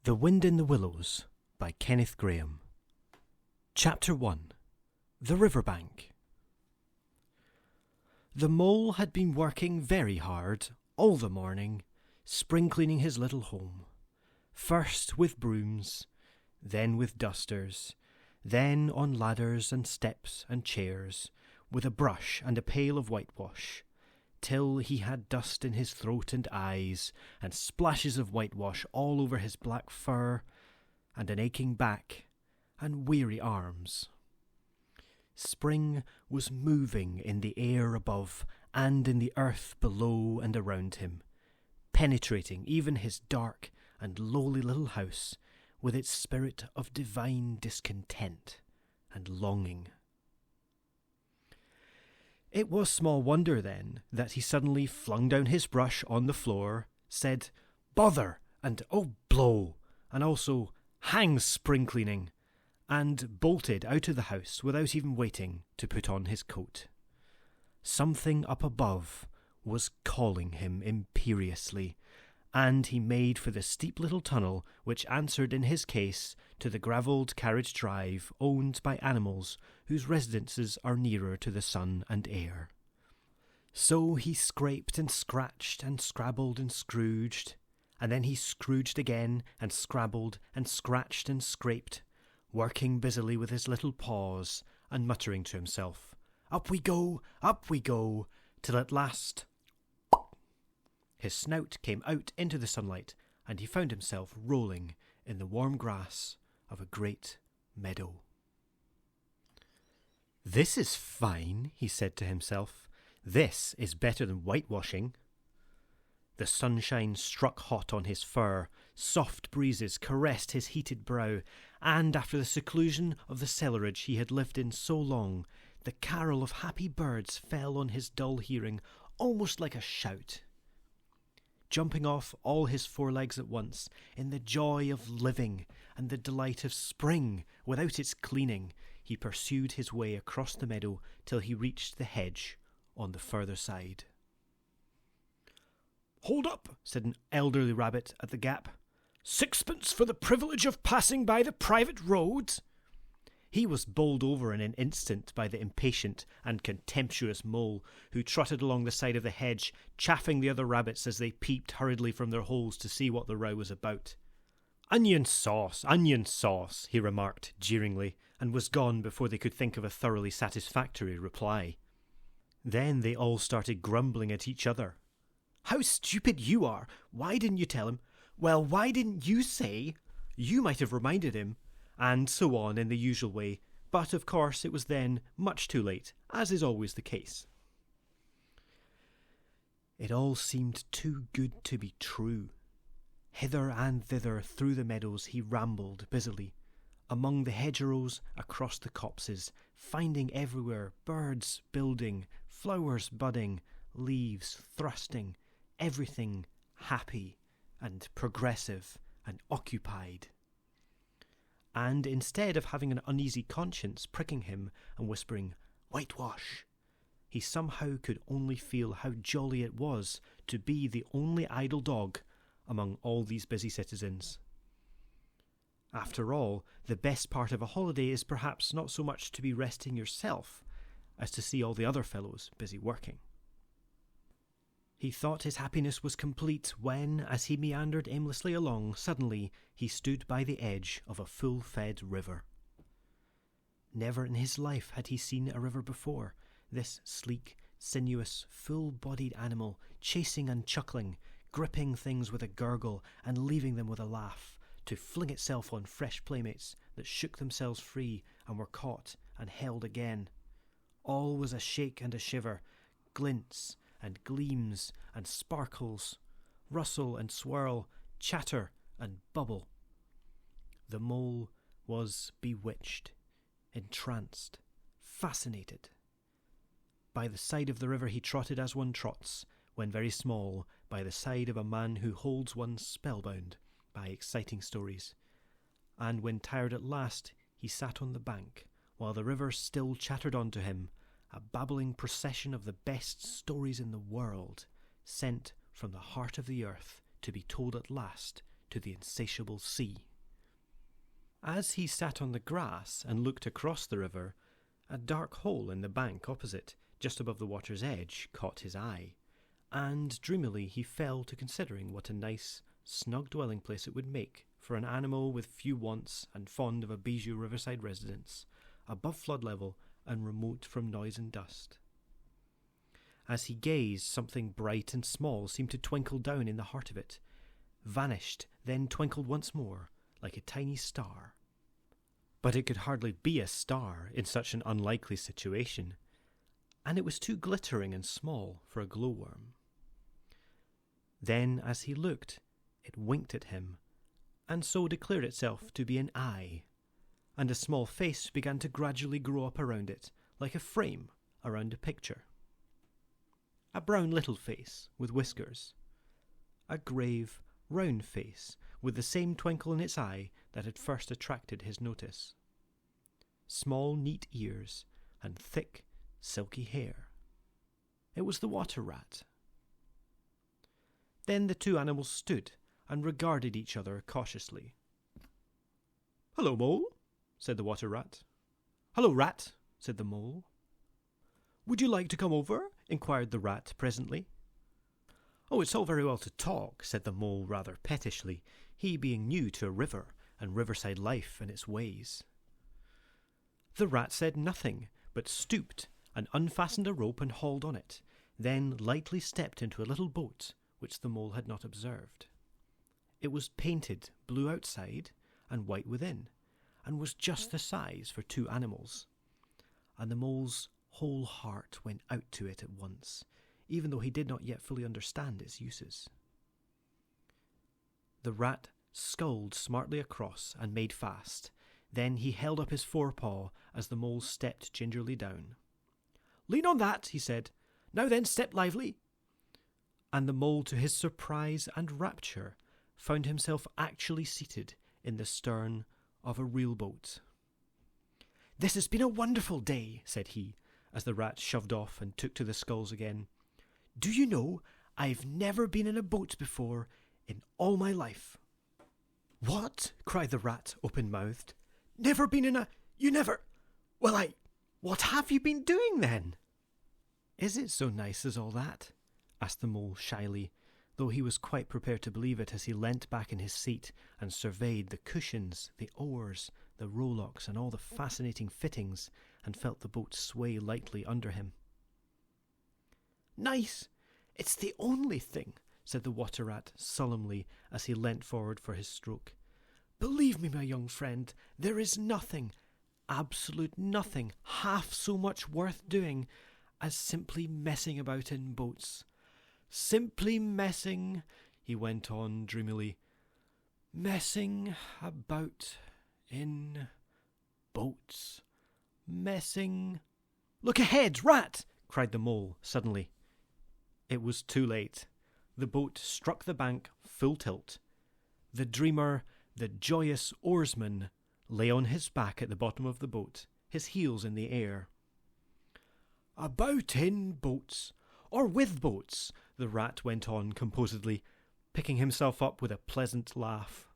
The Wind in the Willows by Kenneth Grahame. Chapter 1. The Riverbank. The mole had been working very hard all the morning, spring-cleaning his little home. First with brooms, then with dusters, then on ladders and steps and chairs, with a brush and a pail of whitewash, till he had dust in his throat and eyes, and splashes of whitewash all over his black fur, and an aching back, and weary arms. Spring was moving in the air above, and in the earth below and around him, penetrating even his dark and lowly little house with its spirit of divine discontent and longing. It was small wonder, then, that he suddenly flung down his brush on the floor, said, "Bother!" and "Oh, blow!" and also, "Hang spring-cleaning!" and bolted out of the house without even waiting to put on his coat. Something up above was calling him imperiously, and he made for the steep little tunnel which answered in his case to the gravelled carriage drive owned by animals whose residences are nearer to the sun and air. So he scraped and scratched and scrabbled and scrooged, and then he scrooged again and scrabbled and scratched and scraped, working busily with his little paws and muttering to himself, up we go, till at last his snout came out into the sunlight, and he found himself rolling in the warm grass of a great meadow. "This is fine," he said to himself. "This is better than whitewashing." The sunshine struck hot on his fur, soft breezes caressed his heated brow, and after the seclusion of the cellarage he had lived in so long, the carol of happy birds fell on his dull hearing almost like a shout. Jumping off all his forelegs at once, in the joy of living and the delight of spring without its cleaning, he pursued his way across the meadow till he reached the hedge on the further side. "Hold up," said an elderly rabbit at the gap. "Sixpence for the privilege of passing by the private road." He was bowled over in an instant by the impatient and contemptuous mole, who trotted along the side of the hedge, chaffing the other rabbits as they peeped hurriedly from their holes to see what the row was about. onion sauce," he remarked jeeringly, and was gone before they could think of a thoroughly satisfactory reply. Then they all started grumbling at each other. "How stupid you are! Why didn't you tell him? Well, why didn't you say? You might have reminded him." And so on in the usual way, but of course it was then much too late, as is always the case. It all seemed too good to be true. Hither and thither through the meadows he rambled busily, among the hedgerows, across the copses, finding everywhere birds building, flowers budding, leaves thrusting, everything happy and progressive and occupied. And instead of having an uneasy conscience pricking him and whispering, "Whitewash," he somehow could only feel how jolly it was to be the only idle dog among all these busy citizens. After all, the best part of a holiday is perhaps not so much to be resting yourself as to see all the other fellows busy working. He thought his happiness was complete when, as he meandered aimlessly along, suddenly he stood by the edge of a full-fed river. Never in his life had he seen a river before, this sleek, sinuous, full-bodied animal, chasing and chuckling, gripping things with a gurgle and leaving them with a laugh, to fling itself on fresh playmates that shook themselves free and were caught and held again. All was a shake and a shiver, glints and gleams and sparkles, rustle and swirl, chatter and bubble. The mole was bewitched, entranced, fascinated. By the side of the river he trotted as one trots, when very small, by the side of a man who holds one spellbound by exciting stories. And when tired at last, he sat on the bank, while the river still chattered on to him, a babbling procession of the best stories in the world, sent from the heart of the earth to be told at last to the insatiable sea. As he sat on the grass and looked across the river, a dark hole in the bank opposite, just above the water's edge, caught his eye, and dreamily he fell to considering what a nice, snug dwelling place it would make for an animal with few wants and fond of a bijou riverside residence, above flood level and remote from noise and dust. As he gazed, something bright and small seemed to twinkle down in the heart of it, vanished, then twinkled once more, like a tiny star. But it could hardly be a star in such an unlikely situation, and it was too glittering and small for a glowworm. Then, as he looked, it winked at him, and so declared itself to be an eye, and a small face began to gradually grow up around it, like a frame around a picture. A brown little face with whiskers. A grave, round face with the same twinkle in its eye that had first attracted his notice. Small, neat ears and thick, silky hair. It was the water rat. Then the two animals stood and regarded each other cautiously. "Hello, Mole," said the water rat. "Hello, Rat," said the Mole. "Would you like to come over?" inquired the rat presently. "Oh, it's all very well to talk," said the Mole rather pettishly, he being new to a river and riverside life and its ways. The rat said nothing, but stooped and unfastened a rope and hauled on it, then lightly stepped into a little boat which the Mole had not observed. It was painted blue outside and white within, and was just the size for two animals, and the Mole's whole heart went out to it at once, even though he did not yet fully understand its uses. The rat sculled smartly across and made fast. Then he held up his forepaw as the Mole stepped gingerly down. "Lean on that," he said. "Now then, step lively." And the Mole, to his surprise and rapture, found himself actually seated in the stern of a real boat. "This has been a wonderful day," said he, as the rat shoved off and took to the sculls again. "Do you know, I've never been in a boat before in all my life." "What?" cried the rat, open-mouthed. "Never been in a... You never... Well, what have you been doing then?" "Is it so nice as all that?" asked the Mole shyly, though he was quite prepared to believe it as he leant back in his seat and surveyed the cushions, the oars, the rowlocks, and all the fascinating fittings, and felt the boat sway lightly under him. "Nice! It's the only thing," said the water rat solemnly as he leant forward for his stroke. "Believe me, my young friend, there is nothing, absolute nothing, half so much worth doing as simply messing about in boats. Simply messing," he went on dreamily, "messing about in boats. Messing..." "Look ahead, Rat!" cried the Mole suddenly. It was too late. The boat struck the bank full tilt. The dreamer, the joyous oarsman, lay on his back at the bottom of the boat, his heels in the air. "About in boats, or with boats," the rat went on composedly, picking himself up with a pleasant laugh.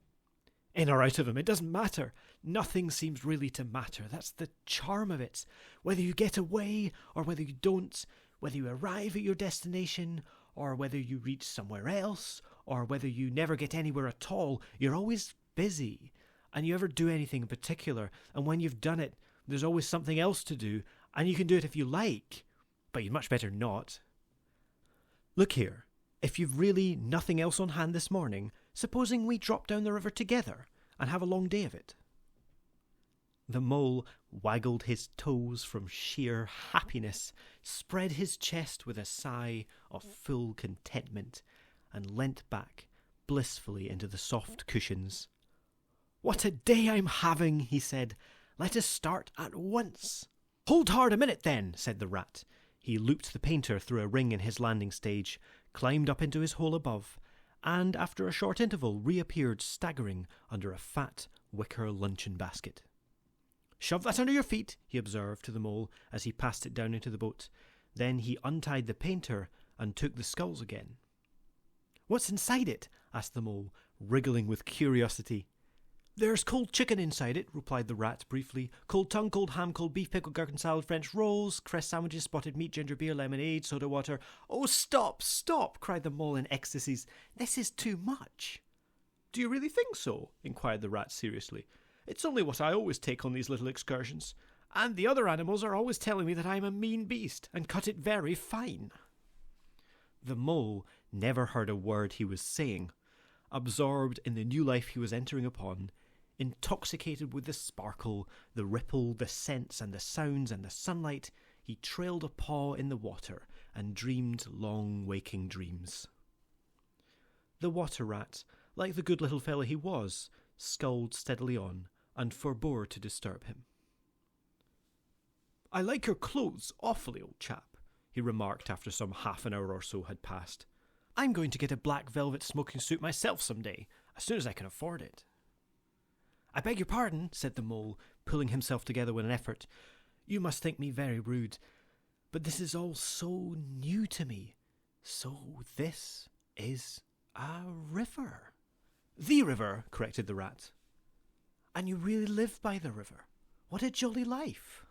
"In or out of 'em, it doesn't matter. Nothing seems really to matter. That's the charm of it. Whether you get away or whether you don't, whether you arrive at your destination or whether you reach somewhere else, or whether you never get anywhere at all, you're always busy, and you never do anything in particular, and when you've done it, there's always something else to do, and you can do it if you like, but you'd much better not. Look here, if you've really nothing else on hand this morning, supposing we drop down the river together and have a long day of it?" The Mole waggled his toes from sheer happiness, spread his chest with a sigh of full contentment, and leant back blissfully into the soft cushions. "What a day I'm having," he said. "Let us start at once." "Hold hard a minute then," said the rat. He looped the painter through a ring in his landing stage, climbed up into his hole above, and after a short interval reappeared staggering under a fat wicker luncheon basket. "Shove that under your feet," he observed to the Mole as he passed it down into the boat. Then he untied the painter and took the sculls again. "What's inside it?" asked the Mole, wriggling with curiosity. "There's cold chicken inside it," replied the rat briefly. "Cold tongue, cold ham, cold beef, pickle, gherkin salad, French rolls, cress sandwiches, spotted meat, ginger beer, lemonade, soda water." "Oh, stop, stop," cried the mole in ecstasies. "This is too much." "Do you really think so?" inquired the rat seriously. "It's only what I always take on these little excursions. And the other animals are always telling me that I'm a mean beast and cut it very fine." The mole never heard a word he was saying. Absorbed in the new life he was entering upon, intoxicated with the sparkle, the ripple, the scents and the sounds and the sunlight, he trailed a paw in the water and dreamed long waking dreams. The water rat, like the good little fellow he was, sculled steadily on and forbore to disturb him. "I like your clothes awfully, old chap," he remarked after some half an hour or so had passed. "I'm going to get a black velvet smoking suit myself some day, as soon as I can afford it." "I beg your pardon," said the mole, pulling himself together with an effort. "You must think me very rude, but this is all so new to me. So this is a river." "The river," corrected the rat. "And you really live by the river? What a jolly life."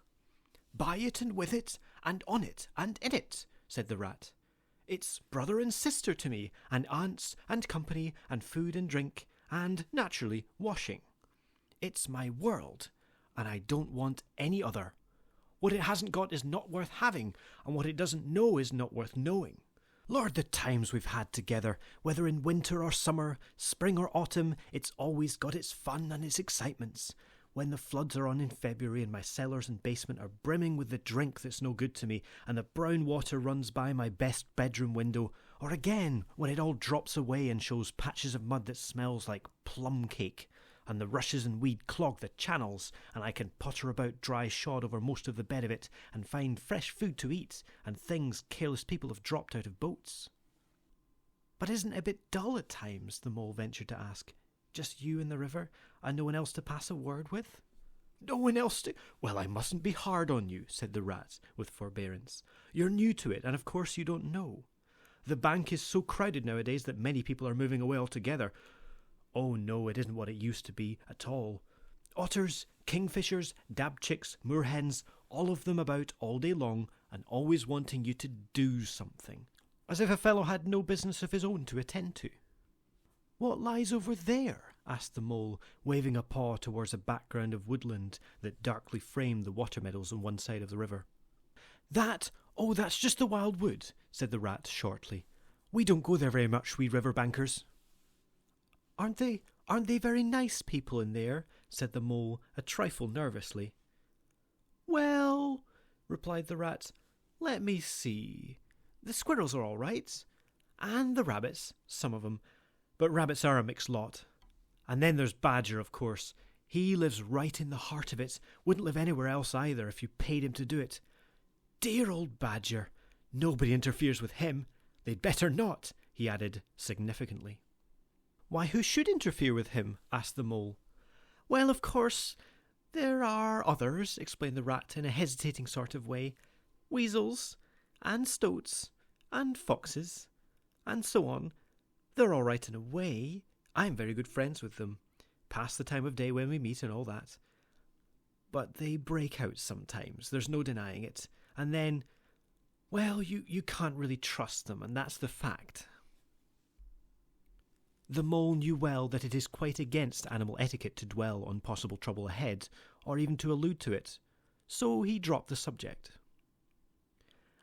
"By it and with it, and on it and in it," said the rat. "It's brother and sister to me, and aunts and company, and food and drink, and, naturally, washing. It's my world, and I don't want any other. What it hasn't got is not worth having, and what it doesn't know is not worth knowing. Lord, the times we've had together, whether in winter or summer, spring or autumn, it's always got its fun and its excitements. When the floods are on in February and my cellars and basement are brimming with the drink that's no good to me, and the brown water runs by my best bedroom window, or again, when it all drops away and shows patches of mud that smells like plum cake, and the rushes and weed clog the channels, and I can potter about dry shod over most of the bed of it, and find fresh food to eat, and things careless people have dropped out of boats." "But isn't it a bit dull at times?" the mole ventured to ask. "Just you and the river, and no one else to pass a word with?" "No one else to—" "Well, I mustn't be hard on you," said the rat with forbearance. "You're new to it, and of course you don't know. The bank is so crowded nowadays that many people are moving away altogether. Oh no, it isn't what it used to be at all. Otters, kingfishers, dabchicks, moorhens, all of them about all day long and always wanting you to do something, as if a fellow had no business of his own to attend to." "What lies over there?" asked the mole, waving a paw towards a background of woodland that darkly framed the water meadows on one side of the river. "That's just the wild wood," said the rat shortly. "We don't go there very much, we river bankers." Aren't they very nice people in there?" said the mole, a trifle nervously. "Well," replied the rat, "let me see. The squirrels are all right, and the rabbits, some of them, but rabbits are a mixed lot. And then there's Badger, of course. He lives right in the heart of it, wouldn't live anywhere else either if you paid him to do it. Dear old Badger, nobody interferes with him. They'd better not," he added significantly. "Why, who should interfere with him?" asked the mole. "Well, of course, there are others," explained the rat in a hesitating sort of way. "Weasels, and stoats, and foxes, and so on. They're all right in a way. I'm very good friends with them. Pass the time of day when we meet and all that. But they break out sometimes, there's no denying it. And then, well, you can't really trust them, and that's the fact." The mole knew well that it is quite against animal etiquette to dwell on possible trouble ahead, or even to allude to it, so he dropped the subject.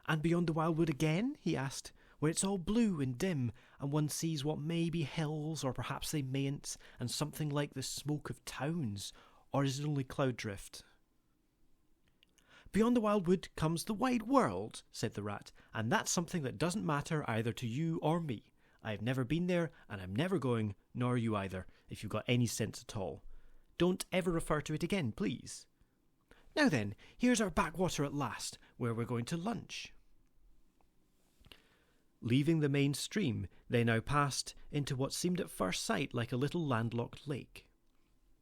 "And beyond the wildwood again?" he asked, "where it's all blue and dim, and one sees what may be hills, or perhaps they mayn't, and something like the smoke of towns, or is it only cloud drift?" "Beyond the wildwood comes the wide world," said the rat, "and that's something that doesn't matter either to you or me. I've never been there, and I'm never going, nor you either, if you've got any sense at all. Don't ever refer to it again, please. Now then, here's our backwater at last, where we're going to lunch." Leaving the main stream, they now passed into what seemed at first sight like a little landlocked lake.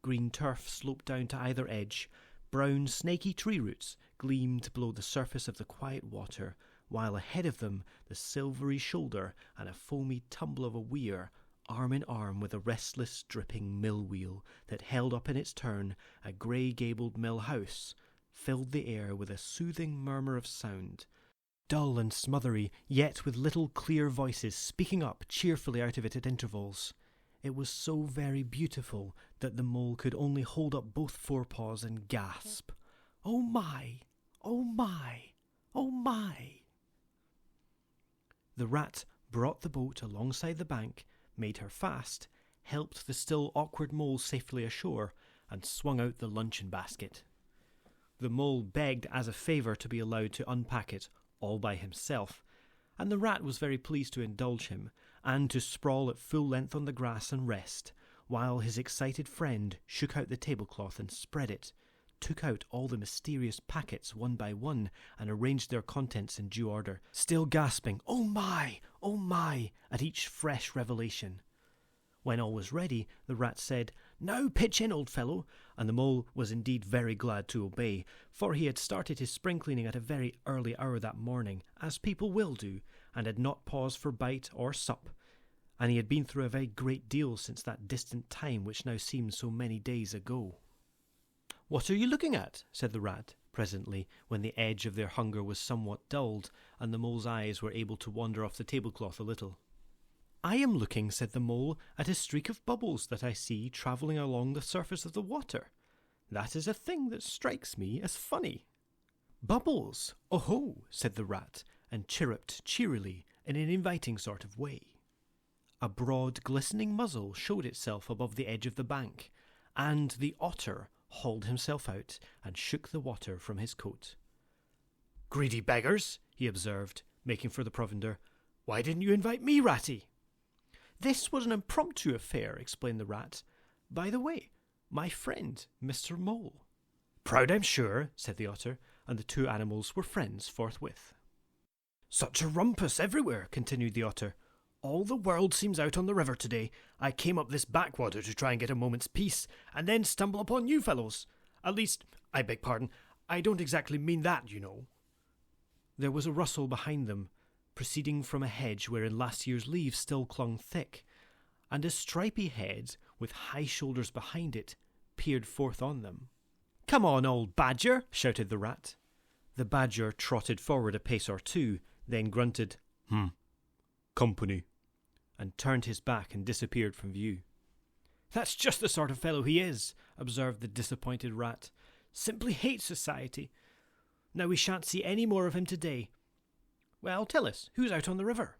Green turf sloped down to either edge, brown snaky tree roots gleamed below the surface of the quiet water, while ahead of them the silvery shoulder and a foamy tumble of a weir arm in arm with a restless, dripping mill wheel that held up in its turn a grey-gabled mill house, filled the air with a soothing murmur of sound, dull and smothery, yet with little clear voices speaking up cheerfully out of it at intervals. It was so very beautiful that the mole could only hold up both forepaws and gasp, "Oh my! Oh my! Oh my!" The rat brought the boat alongside the bank, made her fast, helped the still awkward mole safely ashore, and swung out the luncheon basket. The mole begged as a favour to be allowed to unpack it all by himself, and the rat was very pleased to indulge him, and to sprawl at full length on the grass and rest, while his excited friend shook out the tablecloth and spread it, took out all the mysterious packets one by one, and arranged their contents in due order, still gasping, "Oh my! Oh my!" at each fresh revelation. When all was ready, the rat said, "Now pitch in, old fellow," and the mole was indeed very glad to obey, for he had started his spring cleaning at a very early hour that morning, as people will do, and had not paused for bite or sup, and he had been through a very great deal since that distant time which now seemed so many days ago. "What are you looking at?" said the rat, presently, when the edge of their hunger was somewhat dulled, and the mole's eyes were able to wander off the tablecloth a little. "I am looking," said the mole, "at a streak of bubbles that I see travelling along the surface of the water. That is a thing that strikes me as funny." "Bubbles! Oh-ho!" said the rat, and chirruped cheerily in an inviting sort of way. A broad, glistening muzzle showed itself above the edge of the bank, and the otter hauled himself out and shook the water from his coat. "Greedy beggars," he observed, making for the provender. "Why didn't you invite me, Ratty?" "This was an impromptu affair," explained the rat. "By the way, my friend, Mr. Mole." "Proud, I'm sure," said the otter, and the two animals were friends forthwith. "Such a rumpus everywhere," continued the otter. "All the world seems out on the river today. I came up this backwater to try and get a moment's peace, and then stumble upon you fellows. At least, I beg pardon, I don't exactly mean that, you know." There was a rustle behind them, proceeding from a hedge wherein last year's leaves still clung thick, and a stripy head, with high shoulders behind it, peered forth on them. "Come on, old badger!" shouted the rat. The badger trotted forward a pace or two, then grunted, "Company," and turned his back and disappeared from view. "That's just the sort of fellow he is," observed the disappointed rat. "Simply hates society. Now we shan't see any more of him today. Well, tell us, who's out on the river?"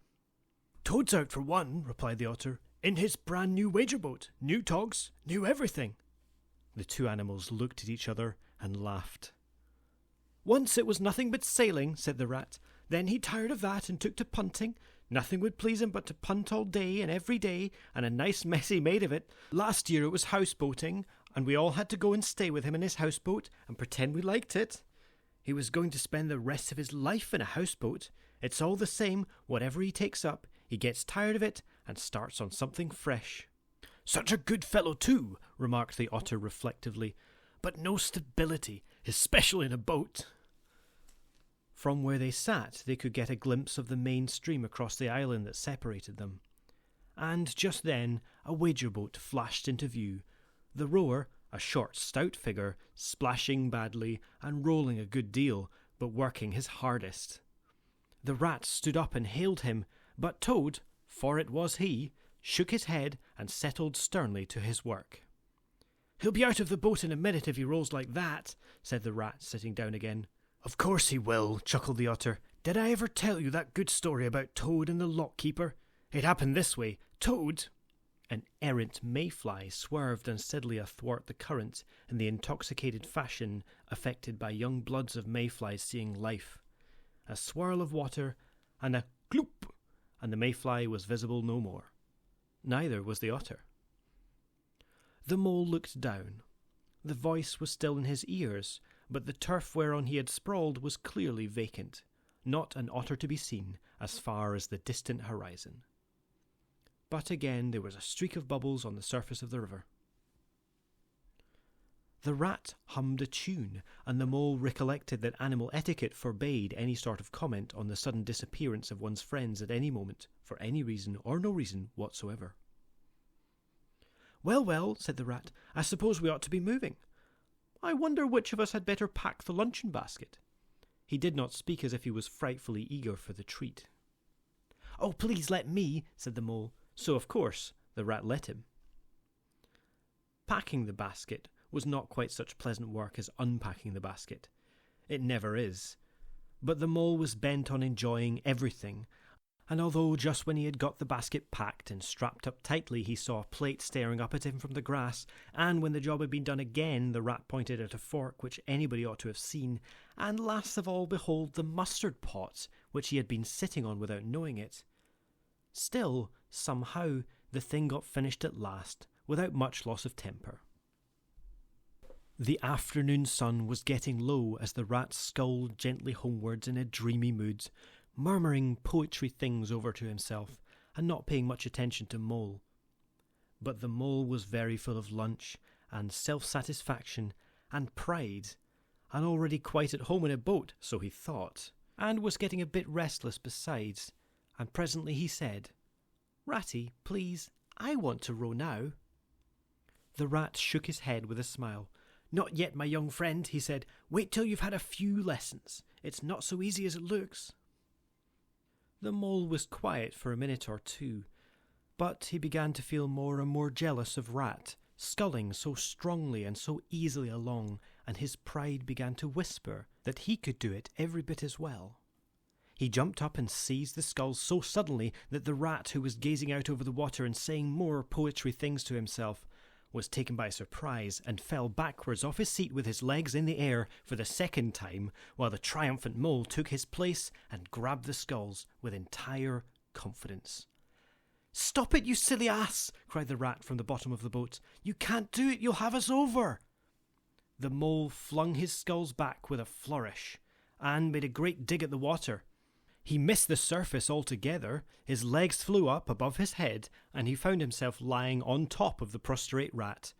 "Toad's out for one," replied the otter, "in his brand new wager boat. New togs, new everything." The two animals looked at each other and laughed. "Once it was nothing but sailing," said the rat. "Then he tired of that and took to punting. Nothing would please him but to punt all day and every day, and a nice mess he made of it. Last year it was houseboating, and we all had to go and stay with him in his houseboat and pretend we liked it. He was going to spend the rest of his life in a houseboat. It's all the same, whatever he takes up, he gets tired of it and starts on something fresh." "Such a good fellow too," remarked the otter reflectively, "but no stability, especially in a boat." From where they sat, they could get a glimpse of the main stream across the island that separated them. And just then, a wager boat flashed into view, the rower, a short, stout figure, splashing badly and rolling a good deal, but working his hardest. The rat stood up and hailed him, but Toad, for it was he, shook his head and settled sternly to his work. "He'll be out of the boat in a minute if he rolls like that," said the rat, sitting down again. "Of course he will," chuckled the otter. "Did I ever tell you that good story about Toad and the lock-keeper? It happened this way. Toad—" An errant mayfly swerved unsteadily athwart the current in the intoxicated fashion affected by young bloods of mayflies seeing life. A swirl of water, and a gloop, and the mayfly was visible no more. Neither was the otter. The mole looked down. The voice was still in his ears, but the turf whereon he had sprawled was clearly vacant, not an otter to be seen as far as the distant horizon. But again there was a streak of bubbles on the surface of the river. The rat hummed a tune, and the mole recollected that animal etiquette forbade any sort of comment on the sudden disappearance of one's friends at any moment, for any reason or no reason whatsoever. "Well, well," said the rat, "I suppose we ought to be moving. I wonder which of us had better pack the luncheon basket." He did not speak as if he was frightfully eager for the treat. "Oh, please let me," said the mole, so of course the rat let him. Packing the basket was not quite such pleasant work as unpacking the basket. It never is. But the mole was bent on enjoying everything, and although just when he had got the basket packed and strapped up tightly he saw a plate staring up at him from the grass, and when the job had been done again the rat pointed at a fork which anybody ought to have seen, and last of all behold the mustard pot which he had been sitting on without knowing it. Still, somehow, the thing got finished at last, without much loss of temper. The afternoon sun was getting low as the rat sculled gently homewards in a dreamy mood, murmuring poetry things over to himself, and not paying much attention to Mole. But the mole was very full of lunch, and self-satisfaction, and pride, and already quite at home in a boat, so he thought, and was getting a bit restless besides, and presently he said, "Ratty, please, I want to row now." The rat shook his head with a smile. "Not yet, my young friend," he said. "Wait till you've had a few lessons. It's not so easy as it looks." The mole was quiet for a minute or two, but he began to feel more and more jealous of Rat, sculling so strongly and so easily along, and his pride began to whisper that he could do it every bit as well. He jumped up and seized the sculls so suddenly that the rat, who was gazing out over the water and saying more poetry things to himself, was taken by surprise and fell backwards off his seat with his legs in the air for the second time, while the triumphant mole took his place and grabbed the sculls with entire confidence. "Stop it, you silly ass!" cried the rat from the bottom of the boat. "You can't do it, you'll have us over!" The mole flung his sculls back with a flourish and made a great dig at the water. He missed the surface altogether, his legs flew up above his head, and he found himself lying on top of the prostrate rat.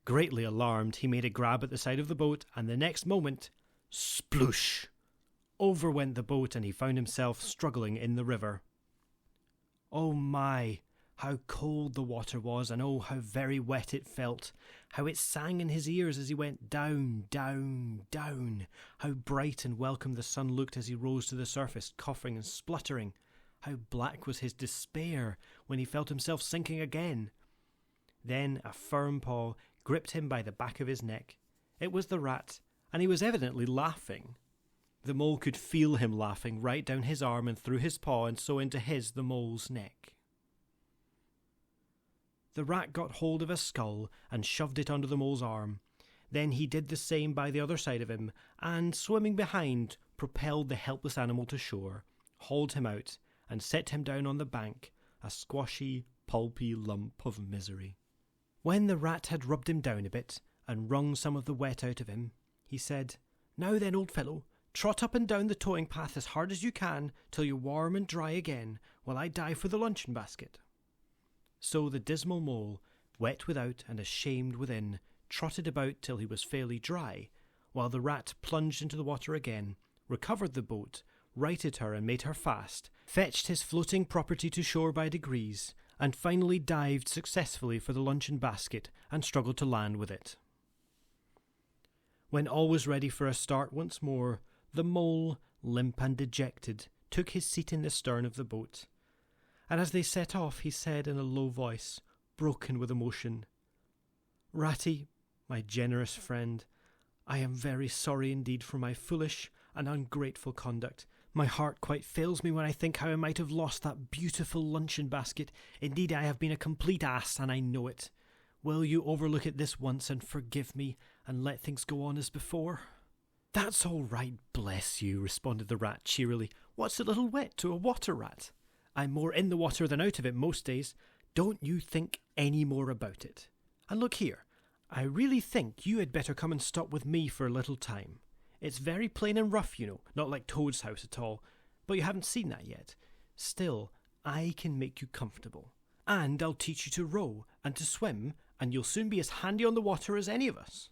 Greatly alarmed, he made a grab at the side of the boat, and the next moment, sploosh! Over went the boat, and he found himself struggling in the river. Oh my! How cold the water was, and oh, how very wet it felt. How it sang in his ears as he went down, down, down. How bright and welcome the sun looked as he rose to the surface, coughing and spluttering. How black was his despair when he felt himself sinking again. Then a firm paw gripped him by the back of his neck. It was the rat, and he was evidently laughing. The mole could feel him laughing right down his arm and through his paw and so into the mole's neck. The rat got hold of a skull and shoved it under the mole's arm. Then he did the same by the other side of him, and, swimming behind, propelled the helpless animal to shore, hauled him out, and set him down on the bank, a squashy, pulpy lump of misery. When the rat had rubbed him down a bit, and wrung some of the wet out of him, he said, "Now then, old fellow, trot up and down the towing path as hard as you can, till you're warm and dry again, while I dive for the luncheon basket." So the dismal mole, wet without and ashamed within, trotted about till he was fairly dry, while the rat plunged into the water again, recovered the boat, righted her and made her fast, fetched his floating property to shore by degrees, and finally dived successfully for the luncheon basket and struggled to land with it. When all was ready for a start once more, the mole, limp and dejected, took his seat in the stern of the boat. And as they set off, he said in a low voice, broken with emotion, "Ratty, my generous friend, I am very sorry indeed for my foolish and ungrateful conduct. My heart quite fails me when I think how I might have lost that beautiful luncheon basket. Indeed, I have been a complete ass, and I know it. Will you overlook it this once and forgive me, and let things go on as before?" "That's all right, bless you," responded the rat cheerily. "What's a little wet to a water rat? I'm more in the water than out of it most days. Don't you think any more about it. And look here, I really think you had better come and stop with me for a little time. It's very plain and rough, you know, not like Toad's house at all, but you haven't seen that yet. Still, I can make you comfortable. And I'll teach you to row and to swim, and you'll soon be as handy on the water as any of us."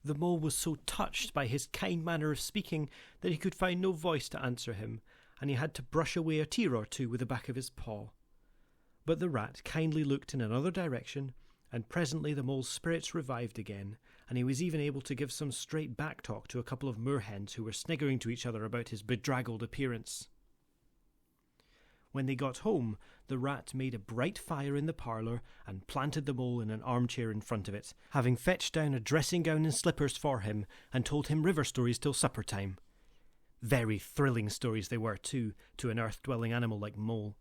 The mole was so touched by his kind manner of speaking that he could find no voice to answer him, and he had to brush away a tear or two with the back of his paw. But the rat kindly looked in another direction, and presently the mole's spirits revived again, and he was even able to give some straight back talk to a couple of moorhens who were sniggering to each other about his bedraggled appearance. When they got home, the rat made a bright fire in the parlour and planted the mole in an armchair in front of it, having fetched down a dressing gown and slippers for him and told him river stories till supper time. Very thrilling stories they were too, to an earth-dwelling animal like mole.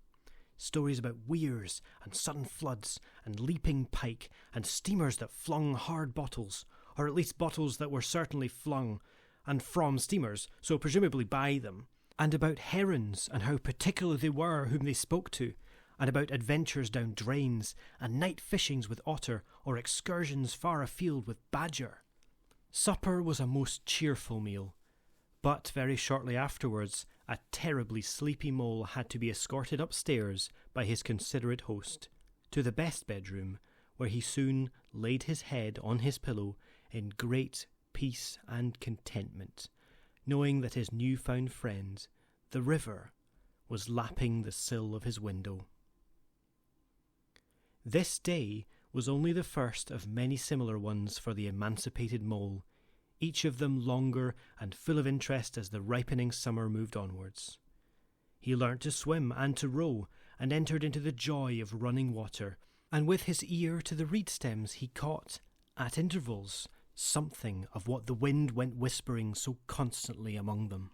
Stories about weirs and sudden floods and leaping pike and steamers that flung hard bottles, or at least bottles that were certainly flung, and from steamers, so presumably by them, and about herons and how particular they were whom they spoke to, and about adventures down drains and night fishings with otter or excursions far afield with badger. Supper was a most cheerful meal, but very shortly afterwards a terribly sleepy mole had to be escorted upstairs by his considerate host to the best bedroom, where he soon laid his head on his pillow in great peace and contentment, knowing that his new-found friend, the river, was lapping the sill of his window. This day was only the first of many similar ones for the emancipated mole, each of them longer and full of interest as the ripening summer moved onwards. He learnt to swim and to row, and entered into the joy of running water, and with his ear to the reed stems he caught, at intervals, something of what the wind went whispering so constantly among them.